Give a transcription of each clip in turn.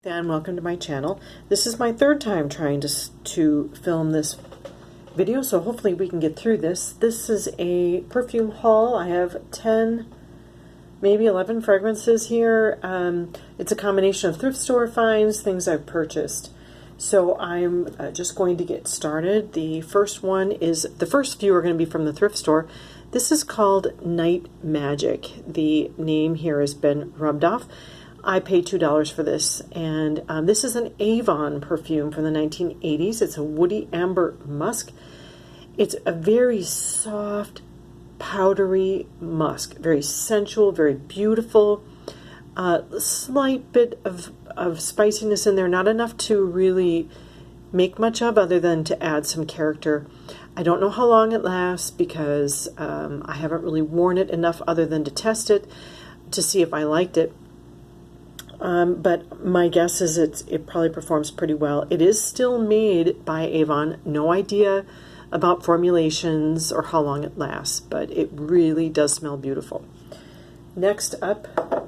And welcome to my channel. This is my third time trying to film this video, so hopefully we can get through this. This is a perfume haul. I have 10, maybe 11 fragrances here. It's a combination of thrift store finds, things I've purchased. So I'm just going to get started. The first few are going to be from the thrift store. This is called Night Magic. The name here has been rubbed off. I paid $2 for this, and this is an Avon perfume from the 1980s. It's a woody amber musk. It's a very soft, powdery musk, very sensual, very beautiful. Slight bit of spiciness in there, not enough to really make much of other than to add some character. I don't know how long it lasts because I haven't really worn it enough other than to test it to see if I liked it. But my guess is it probably performs pretty well. It is still made by Avon. No idea about formulations or how long it lasts, but it really does smell beautiful. Next up,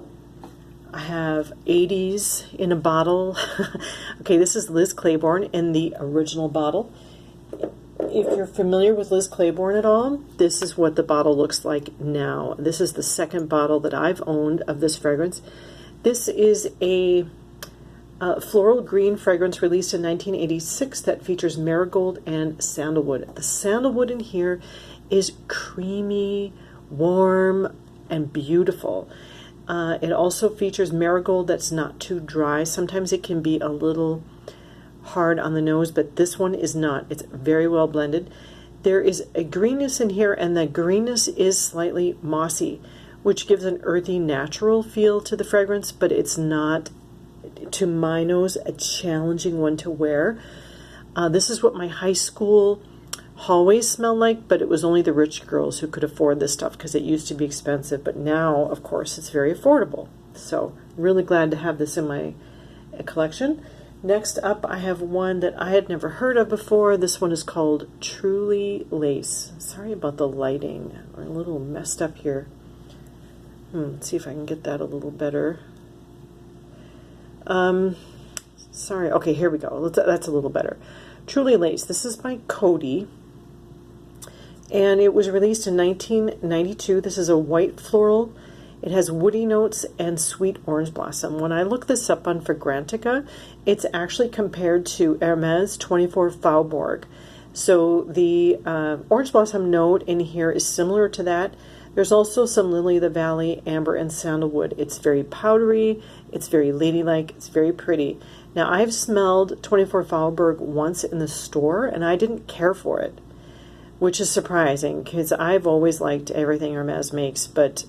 I have 80s in a bottle. Okay, this is Liz Claiborne in the original bottle. If you're familiar with Liz Claiborne at all, this is what the bottle looks like now. This is the second bottle that I've owned of this fragrance. This is a floral green fragrance released in 1986 that features marigold and sandalwood. The sandalwood in here is creamy, warm, and beautiful. It also features marigold that's not too dry. Sometimes it can be a little hard on the nose, but this one is not. It's very well blended. There is a greenness in here, and the greenness is slightly mossy, which gives an earthy, natural feel to the fragrance, but it's not, to my nose, a challenging one to wear. This is what my high school hallways smell like, but it was only the rich girls who could afford this stuff because it used to be expensive, but now, of course, it's very affordable. So, really glad to have this in my collection. Next up, I have one that I had never heard of before. This one is called Truly Lace. Sorry about the lighting. We're a little messed up here. Let's see if I can get that a little better. Sorry. Okay, here we go. That's a little better. Truly Lace. This is by Coty, and it was released in 1992. This is a white floral. It has woody notes and sweet orange blossom. When I look this up on Fragrantica, it's actually compared to Hermes 24 Faubourg. So the orange blossom note in here is similar to that. There's also some lily of the valley, amber, and sandalwood. It's very powdery, it's very ladylike, it's very pretty. Now, I've smelled 24 Faubourg once in the store, and I didn't care for it, which is surprising because I've always liked everything Hermes makes, but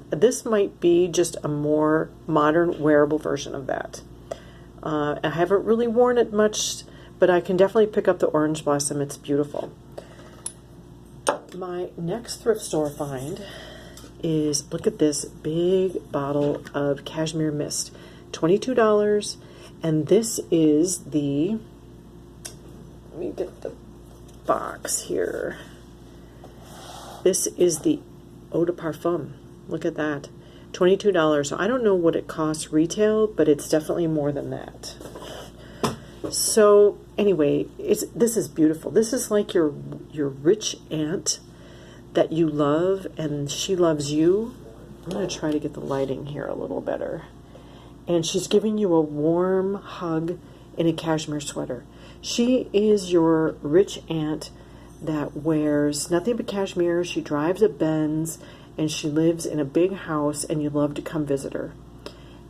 this might be just a more modern, wearable version of that. I haven't really worn it much, but I can definitely pick up the orange blossom. It's beautiful. My next thrift store find is, look at this big bottle of Cashmere Mist, $22, and this is the, let me get the box here. This is the Eau de Parfum. Look at that, $22. So I don't know what it costs retail, but it's definitely more than that. So anyway, this is beautiful. This is like your rich aunt that you love and she loves you. I'm going to try to get the lighting here a little better. And she's giving you a warm hug in a cashmere sweater. She is your rich aunt that wears nothing but cashmere. She drives a Benz and she lives in a big house and you love to come visit her.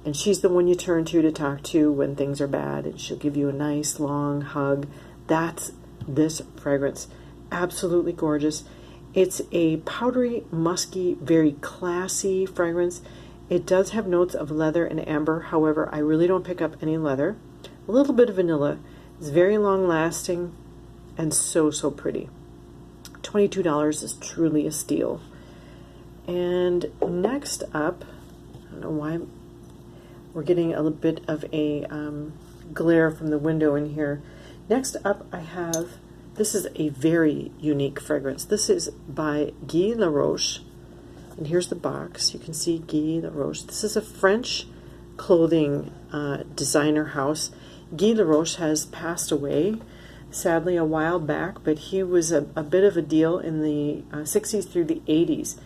And she's the one you turn to talk to when things are bad, and she'll give you a nice long hug. That's this fragrance. Absolutely gorgeous. It's a powdery, musky, very classy fragrance. It does have notes of leather and amber. However, I really don't pick up any leather. A little bit of vanilla. It's very long lasting and so pretty. $22 is truly a steal. And next up, I don't know why we're getting a little bit of a glare from the window in here. Next up, I have, this is a very unique fragrance. This is by Ghe La Roche, and here's the box. You can see Ghe La Roche. This is a French clothing designer house. Ghe La Roche has passed away, sadly, a while back, but he was a bit of a deal in the 60s through the 80s.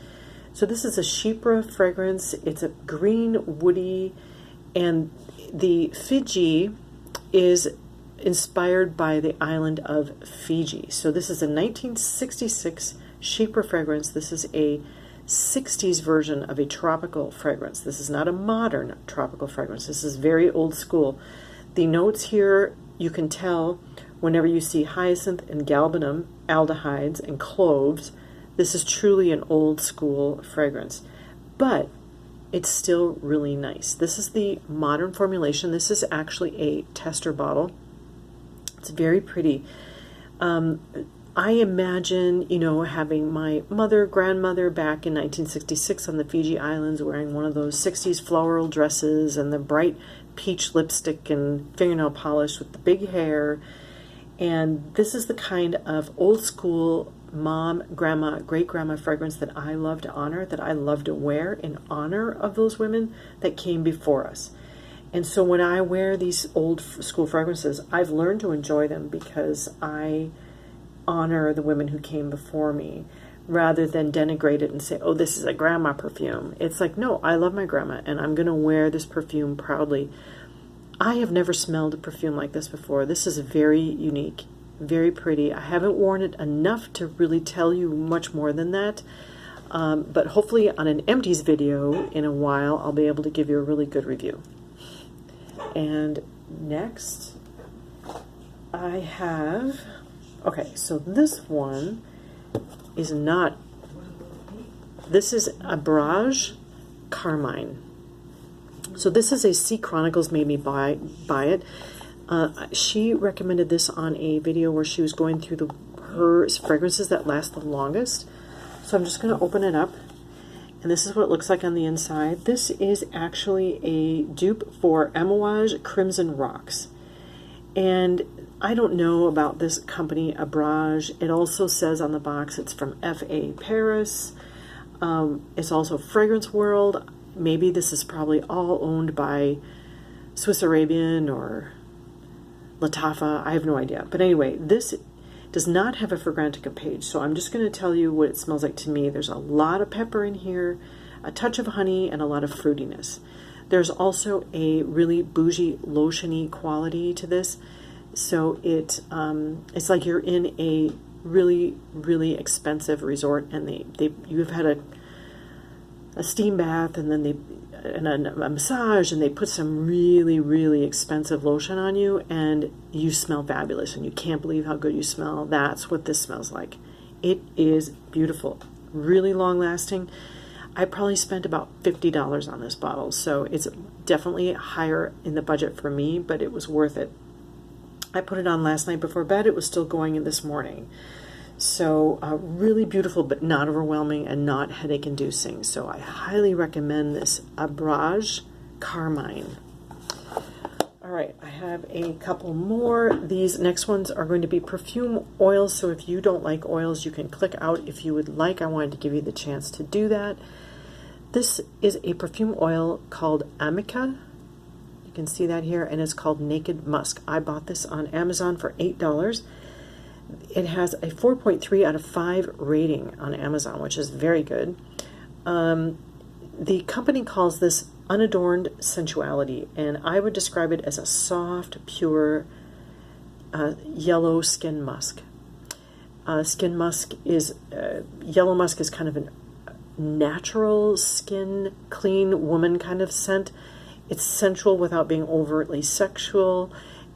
So this is a chypre fragrance. It's a green, woody, and the Fidji is inspired by the island of Fiji. So this is a 1966 chypre fragrance. This is a 60s version of a tropical fragrance. This is not a modern tropical fragrance. This is very old school. The notes here, you can tell whenever you see hyacinth and galbanum, aldehydes, and cloves. This is truly an old school fragrance, but it's still really nice. This is the modern formulation. This is actually a tester bottle. It's very pretty. I imagine, you know, having my grandmother back in 1966 on the Fiji Islands wearing one of those 60s floral dresses and the bright peach lipstick and fingernail polish with the big hair. And this is the kind of old school mom, grandma, great-grandma fragrance that I love to honor, that I love to wear in honor of those women that came before us. And so when I wear these old school fragrances, I've learned to enjoy them because I honor the women who came before me rather than denigrate it and say, oh, this is a grandma perfume. It's like, no, I love my grandma and I'm going to wear this perfume proudly. I have never smelled a perfume like this before. This is very unique, very pretty. I haven't worn it enough to really tell you much more than that. But hopefully on an empties video in a while, I'll be able to give you a really good review. And next, I have, okay, so this one is not, this is Abrage Carmine. So this is a Sea Chronicles made me buy it. She recommended this on a video where she was going through her fragrances that last the longest. So I'm just going to open it up. And this is what it looks like on the inside. This is actually a dupe for Abraaj Crimson Rocks. And I don't know about this company, Abraaj. It also says on the box it's from FAParis. It's also Fragrance World. Maybe this is probably all owned by Swiss Arabian or Latafa. I have no idea. But anyway, this does not have a Fragrantica page, so I'm just going to tell you what it smells like to me. There's a lot of pepper in here, a touch of honey, and a lot of fruitiness. There's also a really bougie, lotiony quality to this. So it's like you're in a really, really expensive resort, and you've had a steam bath, and then a massage, and they put some really, really expensive lotion on you, and you smell fabulous, and you can't believe how good you smell. That's what this smells like. It is beautiful, really long lasting. I probably spent about $50 on this bottle, so it's definitely higher in the budget for me, but it was worth it. I put it on last night before bed. It was still going in this morning. So really beautiful, but not overwhelming and not headache inducing. So I highly recommend this Abrage Carmine. All right, I have a couple more. These next ones are going to be perfume oils. So if you don't like oils, you can click out if you would like. I wanted to give you the chance to do that. This is a perfume oil called Amica. You can see that here, and it's called Naked Musk. I bought this on Amazon for $8. It has a 4.3 out of 5 rating on Amazon, which is very good. The company calls this unadorned sensuality, and I would describe it as a soft, pure, yellow skin musk. Skin musk is, yellow musk is kind of a natural skin, clean woman kind of scent. It's sensual without being overtly sexual,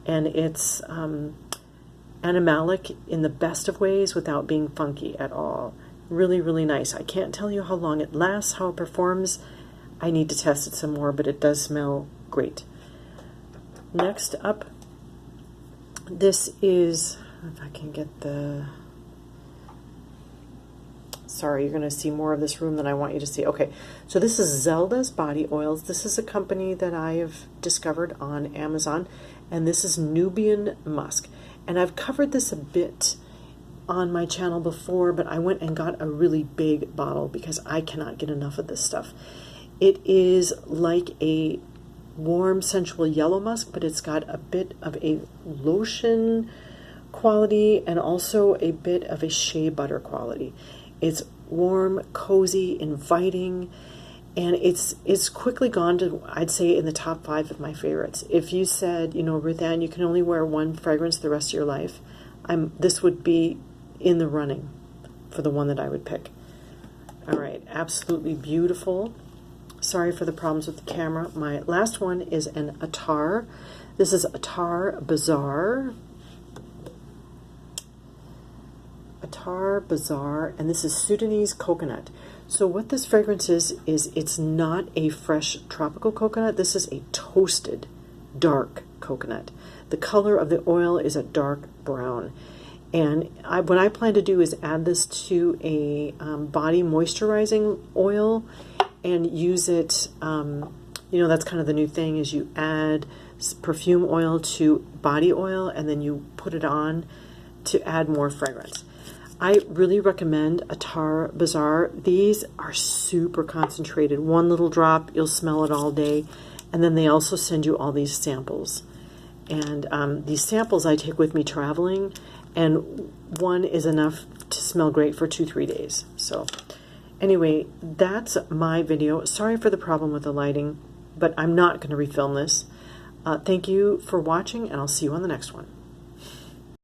and it's animalic in the best of ways without being funky at all. Really, really nice. I can't tell you how long it lasts, how it performs. I need to test it some more, but it does smell great. Next up, this is, if I can get the, sorry, you're going to see more of this room than I want you to see. Okay, so this is Zelda's Body Oils. This is a company that I have discovered on Amazon, and this is Nubian Musk. And I've covered this a bit on my channel before, but I went and got a really big bottle because I cannot get enough of this stuff. It is like a warm, sensual yellow musk, but it's got a bit of a lotion quality and also a bit of a shea butter quality. It's warm, cozy, inviting, and it's quickly gone to, I'd say, in the top 5 of my favorites. If you said, you know, Ruth Ann, you can only wear one fragrance the rest of your life, this would be in the running for the one that I would pick. All right, absolutely beautiful. Sorry for the problems with the camera. My last one is an Attar. This is Attar Bazaar. Attar Bazaar, and this is Sudanese Coconut. So what this fragrance is it's not a fresh tropical coconut. This is a toasted dark coconut. The color of the oil is a dark brown. And what I plan to do is add this to a body moisturizing oil and use it, you know, that's kind of the new thing, is you add perfume oil to body oil and then you put it on to add more fragrance. I really recommend Attar Bazaar. These are super concentrated. One little drop, you'll smell it all day. And then they also send you all these samples. And these samples I take with me traveling, and one is enough to smell great for 2-3 days. So anyway, that's my video. Sorry for the problem with the lighting, but I'm not going to refilm this. Thank you for watching, and I'll see you on the next one.